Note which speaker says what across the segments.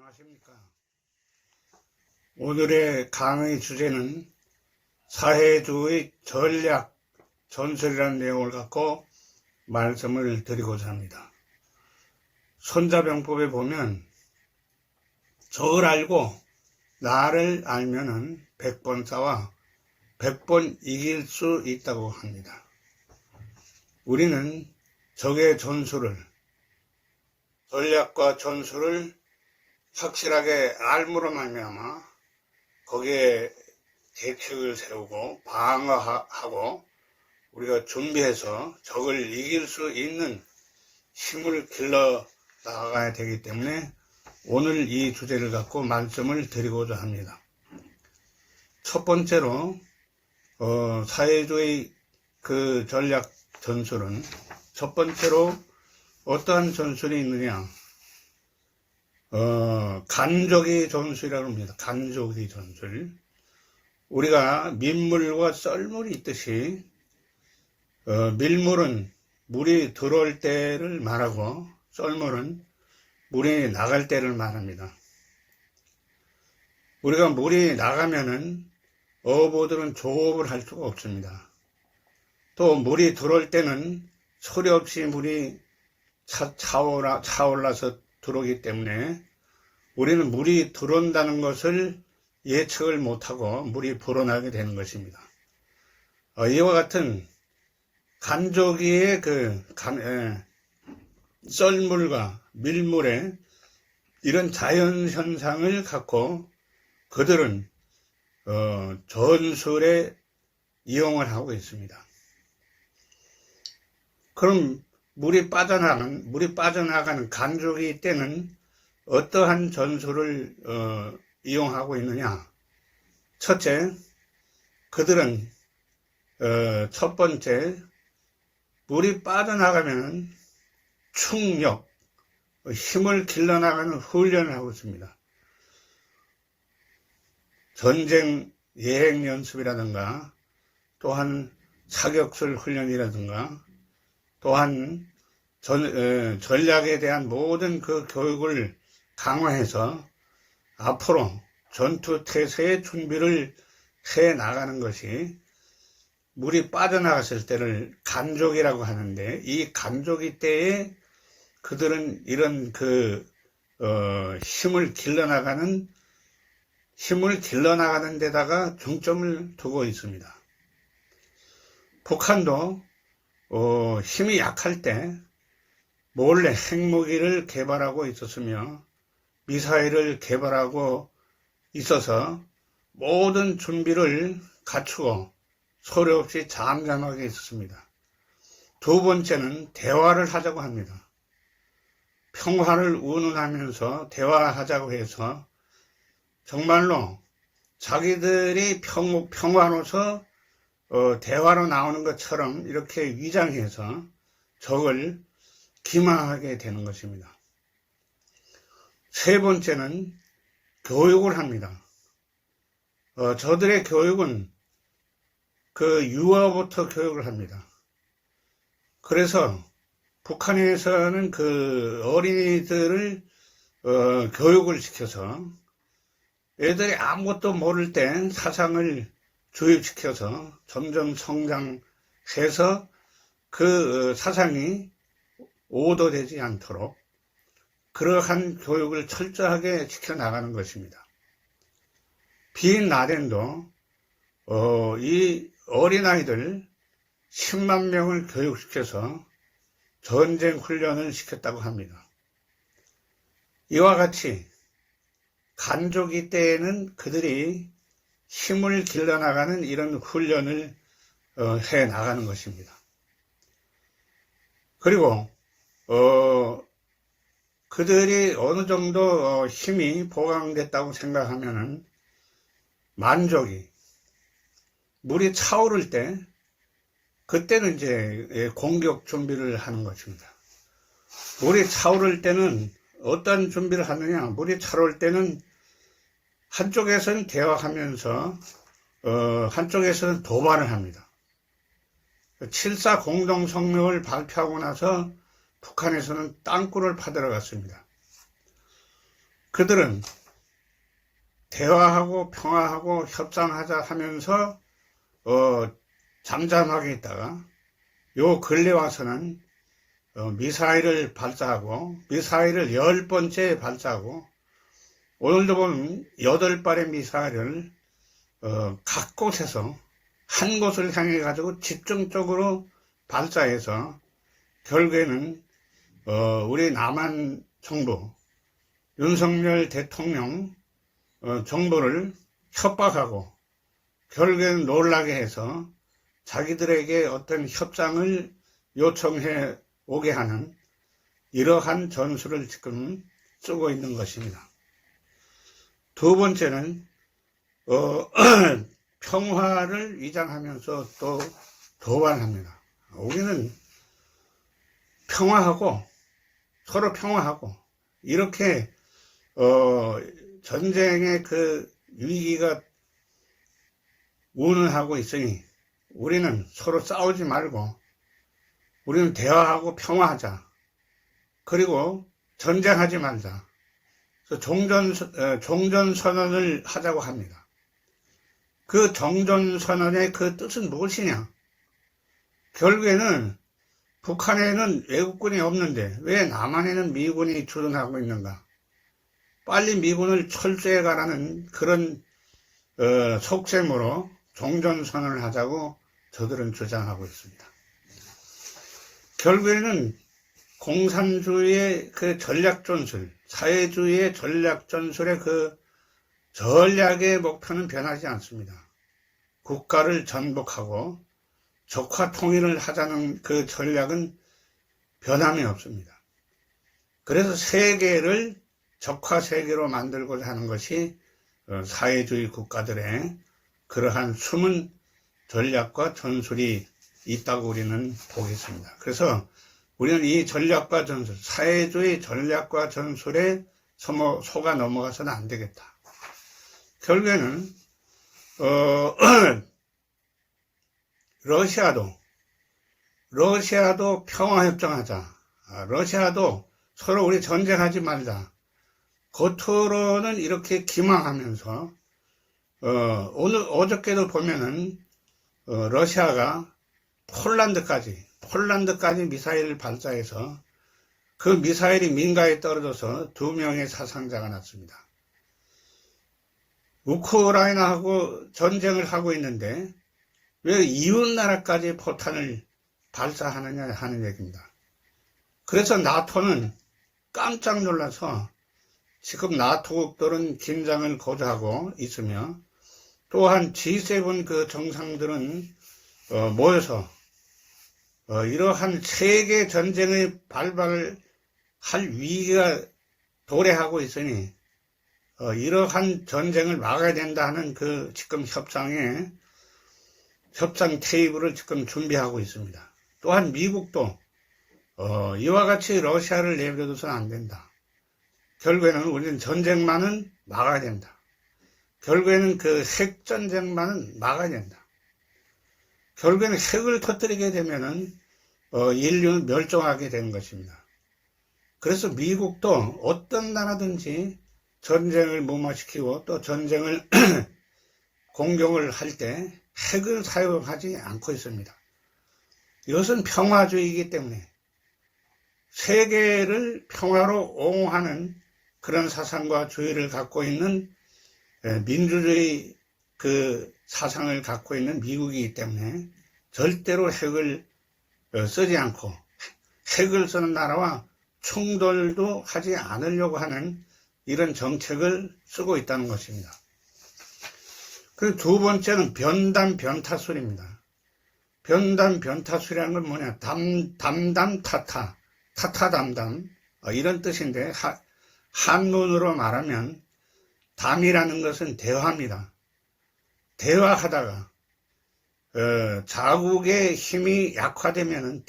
Speaker 1: 안녕하십니까. 오늘의 강의 주제는 사해주의 전략 전술이라는 내용을 갖고 말씀을 드리고자 합니다. 손자병법에 보면 적을 알고 나를 알면은 100번 싸워 100번 이길 수 있다고 합니다. 우리는 적의 전략과 전술을 확실하게 알므로 말미암아 거기에 대책을 세우고 방어하고 우리가 준비해서 적을 이길 수 있는 힘을 길러 나가야 되기 때문에 오늘 이 주제를 갖고 말씀을 드리고자 합니다. 첫 번째로 사회주의 그 전략 전술은 첫 번째로 어떠한 전술이 있느냐, 간조기 전술이라고 합니다. 간조기 전술. 우리가 민물과 썰물이 있듯이 밀물은 물이 들어올 때를 말하고 썰물은 물이 나갈 때를 말합니다. 우리가 물이 나가면은 어부들은 조업을 할 수가 없습니다. 또 물이 들어올 때는 소리 없이 물이 차올라서 들어오기 때문에 우리는 물이 들어온다는 것을 예측을 못하고 물이 불어나게 되는 것입니다. 이와 같은 간조기의 썰물과 밀물의 이런 자연현상을 갖고 그들은 전술에 이용을 하고 있습니다. 그럼 물이 빠져나가는 간조기 때는 어떠한 전술을 이용하고 있느냐? 첫째, 그들은 첫 번째, 물이 빠져나가면 충력, 힘을 길러나가는 훈련을 하고 있습니다. 전쟁 예행 연습이라든가 또한 사격술 훈련이라든가 또한 전략에 대한 모든 그 교육을 강화해서 앞으로 전투 태세의 준비를 해 나가는 것이 물이 빠져나갔을 때를 간조기라고 하는데, 이 간조기 때에 그들은 이런 힘을 길러나가는 데다가 중점을 두고 있습니다. 북한도 힘이 약할 때 몰래 핵무기를 개발하고 있었으며 미사일을 개발하고 있어서 모든 준비를 갖추고 소리 없이 잠잠하게 있었습니다. 두 번째는 대화를 하자고 합니다. 평화를 운운하면서 대화하자고 해서 정말로 자기들이 평화로서 대화로 나오는 것처럼 이렇게 위장해서 적을 기망하게 되는 것입니다. 세 번째는 교육을 합니다. 저들의 교육은 유아부터 교육을 합니다. 그래서 북한에서는 어린이들을 교육을 시켜서 애들이 아무것도 모를 때 사상을 주입시켜서 점점 성장해서 그 사상이 오도되지 않도록 그러한 교육을 철저하게 시켜나가는 것입니다. 빈라덴도 이 어린아이들 10만 명을 교육시켜서 전쟁 훈련을 시켰다고 합니다. 이와 같이 간조기 때에는 그들이 힘을 길러나가는 이런 훈련을 해 나가는 것입니다. 그리고 그들이 어느 정도 힘이 보강됐다고 생각하면은 만조기, 물이 차오를 때 그때는 이제 공격 준비를 하는 것입니다. 물이 차오를 때는 어떤 준비를 하느냐? 물이 차오를 때는 한쪽에서는 대화하면서 한쪽에서는 도발을 합니다. 7.4 공동성명을 발표하고 나서 북한에서는 땅굴을 파들어 갔습니다. 그들은 대화하고 평화하고 협상하자 하면서 잠잠하게 있다가 요 근래 와서는 미사일을 발사하고 미사일을 10번째 발사하고 오늘도 보면 8발의 미사일을 각 곳에서 한 곳을 향해 가지고 집중적으로 발사해서 결국에는 우리 남한 정부 윤석열 대통령 정부를 협박하고 결국에는 놀라게 해서 자기들에게 어떤 협상을 요청해 오게 하는 이러한 전술을 지금 쓰고 있는 것입니다. 두 번째는 평화를 위장하면서 또 도발합니다. 우리는 평화하고 서로 평화하고 이렇게 전쟁의 그 위기가 운운하고 있으니 우리는 서로 싸우지 말고 우리는 대화하고 평화하자. 그리고 전쟁하지 말자. 그래서 종전선언을 하자고 합니다. 그 종전선언의 그 뜻은 무엇이냐? 결국에는 북한에는 외국군이 없는데 왜 남한에는 미군이 주둔하고 있는가? 빨리 미군을 철수해 가라는 그런 속셈으로 종전선언을 하자고 저들은 주장하고 있습니다. 결국에는 공산주의의 그 전략전술, 사회주의의 전략전술의 그 전략의 목표는 변하지 않습니다. 국가를 전복하고 적화 통일을 하자는 그 전략은 변함이 없습니다. 그래서 세계를 적화 세계로 만들고자 하는 것이 사회주의 국가들의 그러한 숨은 전략과 전술이 있다고 우리는 보겠습니다. 그래서 우리는 이 전략과 전술, 사회주의 전략과 전술에 속아 넘어가서는 안 되겠다. 결국에는 러시아도 평화협정하자. 러시아도 서로 우리 전쟁하지 말자. 겉으로는 이렇게 기망하면서 어저께도 보면은 러시아가 폴란드까지 미사일을 발사해서 그 미사일이 민가에 떨어져서 2명의 사상자가 났습니다. 우크라이나하고 전쟁을 하고 있는데 왜 이웃나라까지 포탄을 발사하느냐 하는 얘기입니다. 그래서 나토는 깜짝 놀라서 지금 나토국들은 긴장을 고조하고 있으며 또한 G7 그 정상들은 모여서 이러한 세계 전쟁의 발발을 할 위기가 도래하고 있으니 이러한 전쟁을 막아야 된다 하는 그 지금 협상 테이블을 지금 준비하고 있습니다. 또한 미국도 이와 같이 러시아를 내버려둬서는 안 된다. 결국에는 우리는 전쟁만은 막아야 된다. 결국에는 그 핵전쟁만은 막아야 된다. 결국에는 핵을 터뜨리게 되면은 인류는 멸종하게 되는 것입니다. 그래서 미국도 어떤 나라든지 전쟁을 무마시키고 또 전쟁을 공격을 할 때 핵을 사용하지 않고 있습니다. 이것은 평화주의이기 때문에 세계를 평화로 옹호하는 그런 사상과 주의를 갖고 있는 민주주의 그 사상을 갖고 있는 미국이기 때문에 절대로 핵을 쓰지 않고 핵을 쓰는 나라와 충돌도 하지 않으려고 하는 이런 정책을 쓰고 있다는 것입니다. 그리고 두 번째는 변담 변타술입니다. 변담 변타술이라는 건 뭐냐? 담담 타타, 타타 담담 이런 뜻인데 한문으로 말하면 담이라는 것은 대화입니다. 대화하다가 자국의 힘이 약화되면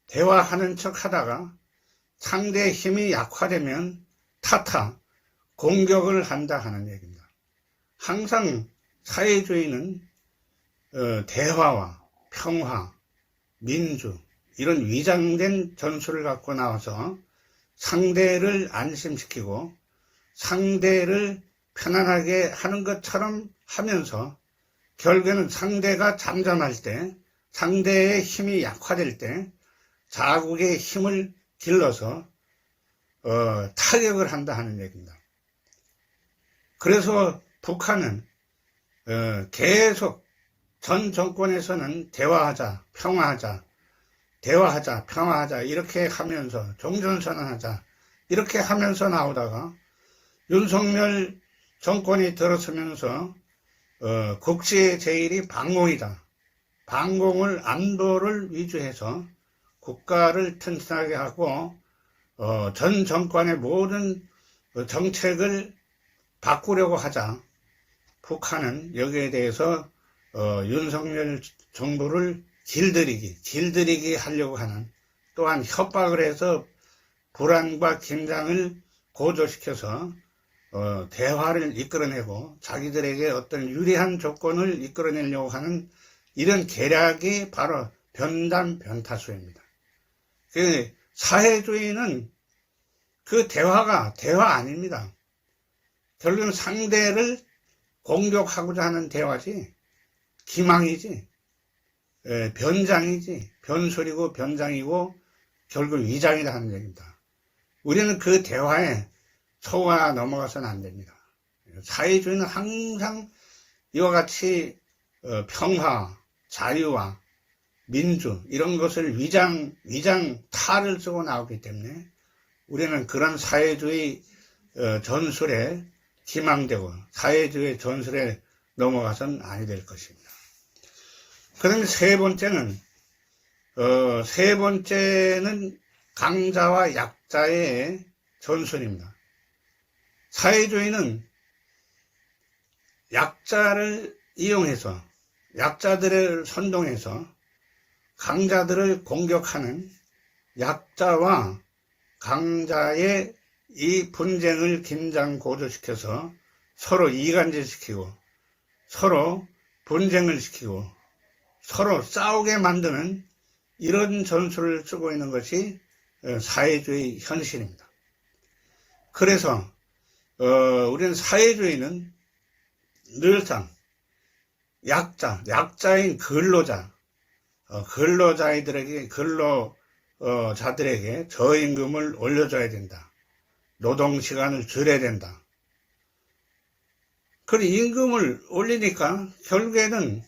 Speaker 1: 대화하는 척 하다가 상대의 힘이 약화되면 타타, 공격을 한다 하는 얘기입니다. 항상 사회주의는 대화와 평화, 민주 이런 위장된 전술을 갖고 나와서 상대를 안심시키고 상대를 편안하게 하는 것처럼 하면서 결국에는 상대가 잠잠할 때, 상대의 힘이 약화될 때 자국의 힘을 길러서 타격을 한다 하는 얘기입니다. 그래서 북한은 계속 전 정권에서는 대화하자, 평화하자, 대화하자, 평화하자 이렇게 하면서 종전선언하자 이렇게 하면서 나오다가 윤석열 정권이 들어서면서 국제 제일이 방공이다. 방공을 안보를 위주해서 국가를 튼튼하게 하고 전 정권의 모든 정책을 바꾸려고 하자. 북한은 여기에 대해서 윤석열 정부를 길들이기 하려고 하는, 또한 협박을 해서 불안과 긴장을 고조시켜서 대화를 이끌어내고 자기들에게 어떤 유리한 조건을 이끌어내려고 하는 이런 계략이 바로 변단 변타수입니다. 그 사회주의는 그 대화가 대화 아닙니다. 결국은 상대를 공격하고자 하는 대화지, 기망이지, 변장이지, 변소리고 변장이고 결국 위장이라 하는 얘기입니다. 우리는 그 대화에 속아 넘어가서는 안 됩니다. 사회주의는 항상 이와 같이 평화, 자유와 민주 이런 것을 탈을 쓰고 나오기 때문에 우리는 그런 사회주의 전술에 기망되고 사회주의 전술에 넘어가서는 아니 될 것입니다. 그다음에 세 번째는 강자와 약자의 전술입니다. 사회주의는 약자를 이용해서, 약자들을 선동해서 강자들을 공격하는 약자와 강자의 이 분쟁을 긴장 고조시켜서 서로 이간질시키고 서로 분쟁을 시키고 서로 싸우게 만드는 이런 전술을 쓰고 있는 것이 사회주의 현실입니다. 그래서 우리는 사회주의는 늘상 약자인 근로자들에게 저임금을 올려줘야 된다. 노동시간을 줄여야 된다. 그 임금을 올리니까 결국에는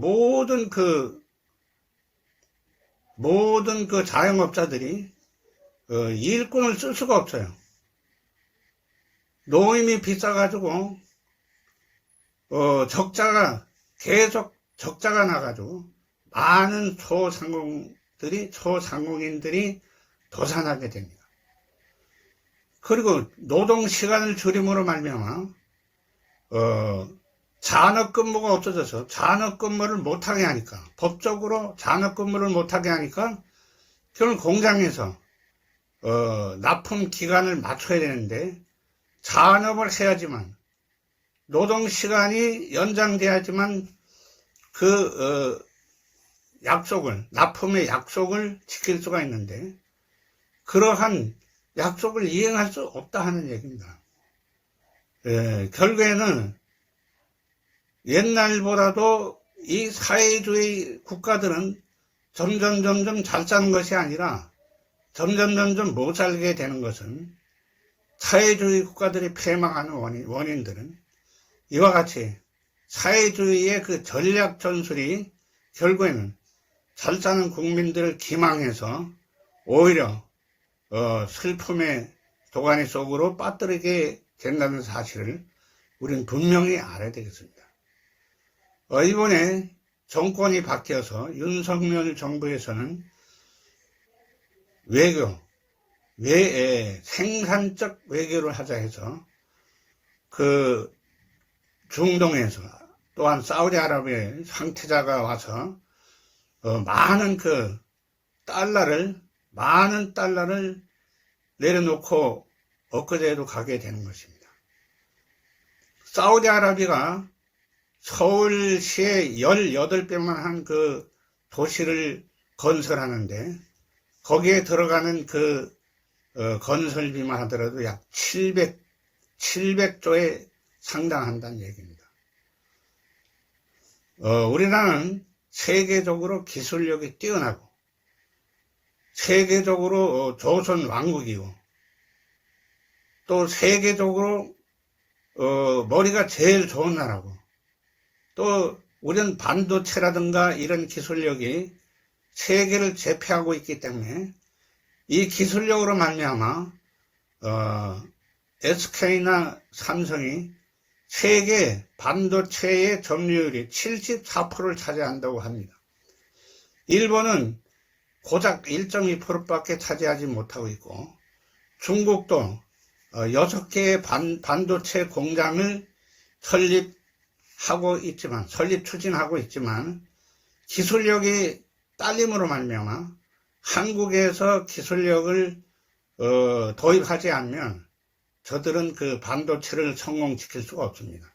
Speaker 1: 모든 그 자영업자들이 일꾼을 쓸 수가 없어요. 노임이 비싸가지고 적자가 나가지고 많은 소상공인들이 도산하게 됩니다. 그리고 노동시간을 줄임으로 말미암아 잔업근무가 없어져서 잔업근무를 못하게 하니까, 법적으로 잔업근무를 못하게 하니까 결국 공장에서 납품 기간을 맞춰야 되는데 잔업을 해야지만, 노동시간이 연장돼야지만 납품의 약속을 지킬 수가 있는데 그러한 약속을 이행할 수 없다 하는 얘기입니다. 결국에는 옛날보다도 이 사회주의 국가들은 점점 잘 사는 것이 아니라 점점 못 살게 되는 것은, 사회주의 국가들이 폐망하는 원인들은 이와 같이 사회주의의 그 전략 전술이 결국에는 잘 사는 국민들을 기망해서 오히려 슬픔의 도가니 속으로 빠뜨리게 된다는 사실을 우리는 분명히 알아야 되겠습니다. 이번에 정권이 바뀌어서 윤석열 정부에서는 생산적 외교를 하자 해서 그 중동에서, 또한 사우디아라비아의 황태자가 와서 많은 달러를 내려놓고 엊그제도 가게 되는 것입니다. 사우디아라비아가 서울시에 18배만 한 그 도시를 건설하는데 거기에 들어가는 그 건설비만 하더라도 약 700조에 상당한다는 얘기입니다. 우리나라는 세계적으로 기술력이 뛰어나고 세계적으로 조선 왕국이고 또 세계적으로 머리가 제일 좋은 나라고 또 우리는 반도체라든가 이런 기술력이 세계를 제패하고 있기 때문에 이 기술력으로 말미암아 SK나 삼성이 세계 반도체의 점유율이 74%를 차지한다고 합니다. 일본은 고작 1.2%밖에 차지하지 못하고 있고 중국도 6개의 반도체 공장을 설립 추진하고 있지만 기술력이 딸림으로 말미암아 한국에서 기술력을 도입하지 않으면 저들은 그 반도체를 성공시킬 수가 없습니다.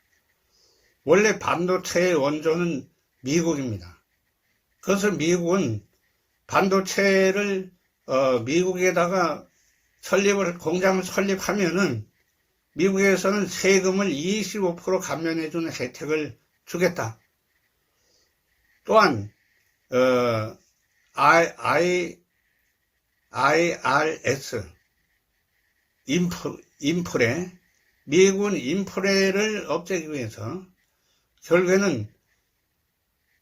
Speaker 1: 원래 반도체의 원조는 미국입니다. 그래서 미국은 반도체를 미국에다가 공장을 설립하면은 미국에서는 세금을 25% 감면해주는 혜택을 주겠다. 또한 IRS 인프레 미국은 인프레를 없애기 위해서 결국에는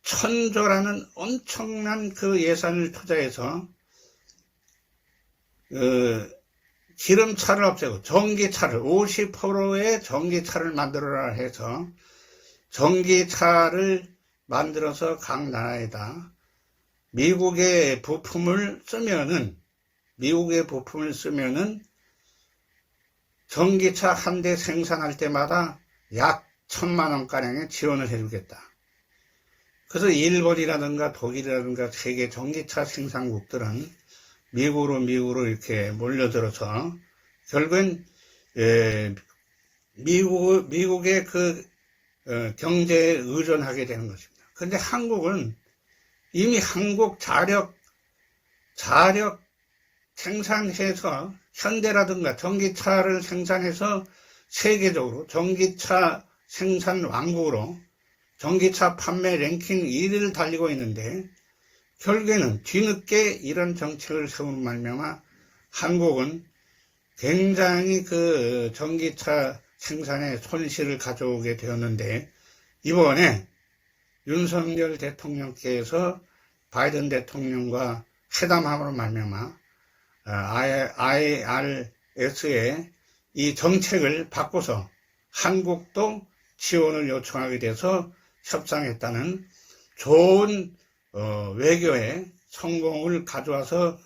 Speaker 1: 1000조라는 엄청난 그 예산을 투자해서 기름차를 없애고 전기차를 50%의 전기차를 만들어라 해서 전기차를 만들어서 각 나라에다 미국의 부품을 쓰면은 전기차 한 대 생산할 때마다 약 1000만 원가량의 지원을 해주겠다. 그래서 일본이라든가 독일이라든가 세계 전기차 생산국들은 미국으로 이렇게 몰려들어서 결국은 미국의 그 경제에 의존하게 되는 것입니다. 그런데 한국은 이미 한국 자력 생산해서 현대라든가 전기차를 생산해서 세계적으로 전기차 생산 왕국으로 전기차 판매 랭킹 1위를 달리고 있는데 결국에는 뒤늦게 이런 정책을 세우는 말미암아 한국은 굉장히 그 전기차 생산에 손실을 가져오게 되었는데 이번에 윤석열 대통령께서 바이든 대통령과 회담함으로 말미암아 IRS의 이 정책을 바꿔서 한국도 지원을 요청하게 돼서 협상했다는 좋은 외교의 성공을 가져와서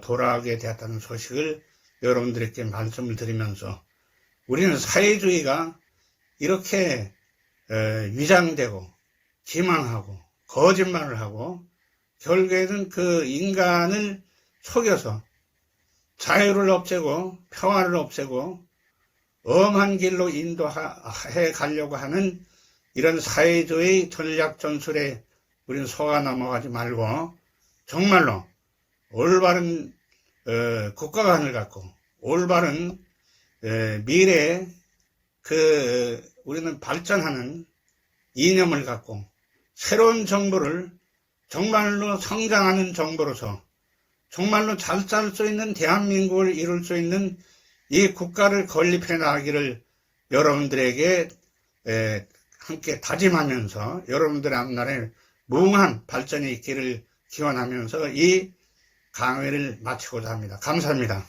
Speaker 1: 돌아가게 되었다는 소식을 여러분들에게 말씀을 드리면서 우리는 사회주의가 이렇게 위장되고 기만하고 거짓말을 하고 결국에는 그 인간을 속여서 자유를 없애고 평화를 없애고 엄한 길로 인도해 가려고 하는 이런 사회주의 전략 전술에 우리는 속아 넘어가지 말고 정말로 올바른 국가관을 갖고 올바른 미래에 우리는 발전하는 이념을 갖고 새로운 정부를 정말로 성장하는 정부로서 정말로 잘 살 수 있는 대한민국을 이룰 수 있는 이 국가를 건립해 나가기를 여러분들에게 함께 다짐하면서 여러분들의 앞날에 무궁한 발전이 있기를 기원하면서 이 강의를 마치고자 합니다. 감사합니다.